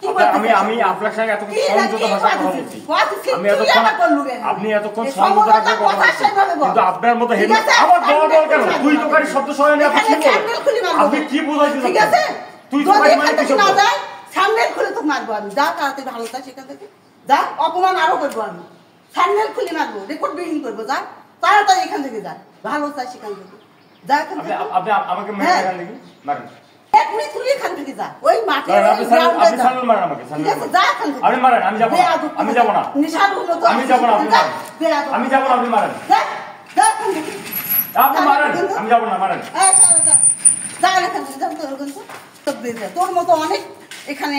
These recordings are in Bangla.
আমি আপনার সঙ্গে এতক্ষণ সংযত ভাষায় কথা বলছি। আমি এতক্ষণ আপনি এতক্ষণ সংযত ভাষায় কথা বলছেন, কিন্তু আপনার মতো হেভি আবার দল কেন? তুই দোকানের শব্দ শোনেনি, আপনি কি বলেন? আপনি কি বোঝাইছেন? ঠিক আছে, তুই দোকান মানে কি শব্দ? সামনের খুলে তো মারবো আমি। যা তাড়াতাড়ি ভালো থাকে সেখান থেকে যা, অপমান আরো করবো আমি। সামনের খুলে মারবো, রেকর্ড বিল্ডিং করবো। যা তাড়াতাড়ি এখান থেকে যা, ভালো চাই সেখান থেকে যা। আপনি আমাকে মেরে এখান থেকে মারেন। এক মিনিট তুই এখান থেকে যা, ওই মাঠে আপনি সামনে মারেন আমাকে, সামনে যা এখান থেকে। আমি মারেন, আমি যাবো না, আমি যাবো না, নিশাদুর মতো আমি যাবো না, আমি যাবো না, আপনি মারেন, যা যা এখান থেকে, আপনি মারেন, আমি যাবো না, মারেন। যা এখান থেকে, যা তোর মতো অনেক এখানে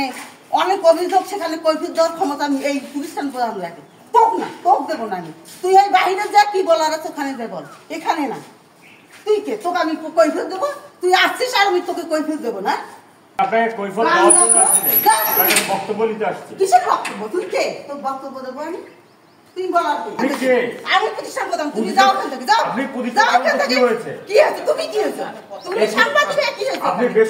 অনেক অভিযোগ, সেখানে কৈফিয়ত দেওয়ার ক্ষমতা আমি এই প্রতিষ্ঠান প্রধান লাগে। তোক না, তোক দেবো না আমি। তুই এই বাহিরে যা, কি বলার আছে ওখানে যা বল, এখানে না। তুই কে? তোকে আমি কৈফিয়ত দেবো? তুই আসছিস আর আমি তোকে কৈফিয়ত দেবো না? আপনাকে কৈফিয়ত দেওয়ার জন্য আসছি, আপনাকে বক্তব্য নিতে আসছি। কিসের বক্তব্য? তুই কে? তোর বক্তব্য দেবো আমি? তুই বলার কে? আমি প্রতিষ্ঠান প্রধান। তুমি যাও এখান থেকে, যাও। আপনি প্রতিষ্ঠান প্রধান, কি হয়েছে? কি হয়েছে? তুমি কি হয়েছে? তুমি সাংবাদিক, কি হয়েছে? আপনি বেশ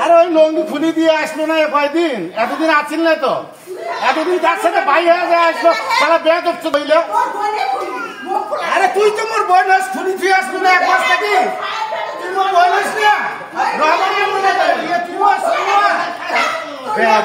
আরে ওই লঙ্গি খুলি দিয়ে আসলো না কয়দিন? এতদিন আছেন না তো? এতদিন যার সাথে ভাই হয়ে যায় আসলো, সারা বেয়া করছো বইলে। আরে তুই তো মোর বয়স খুলি দিয়ে আসলো না এক মাস থেকে। তুই মোর বয়স না রহমান তুই আসলো না বেয়া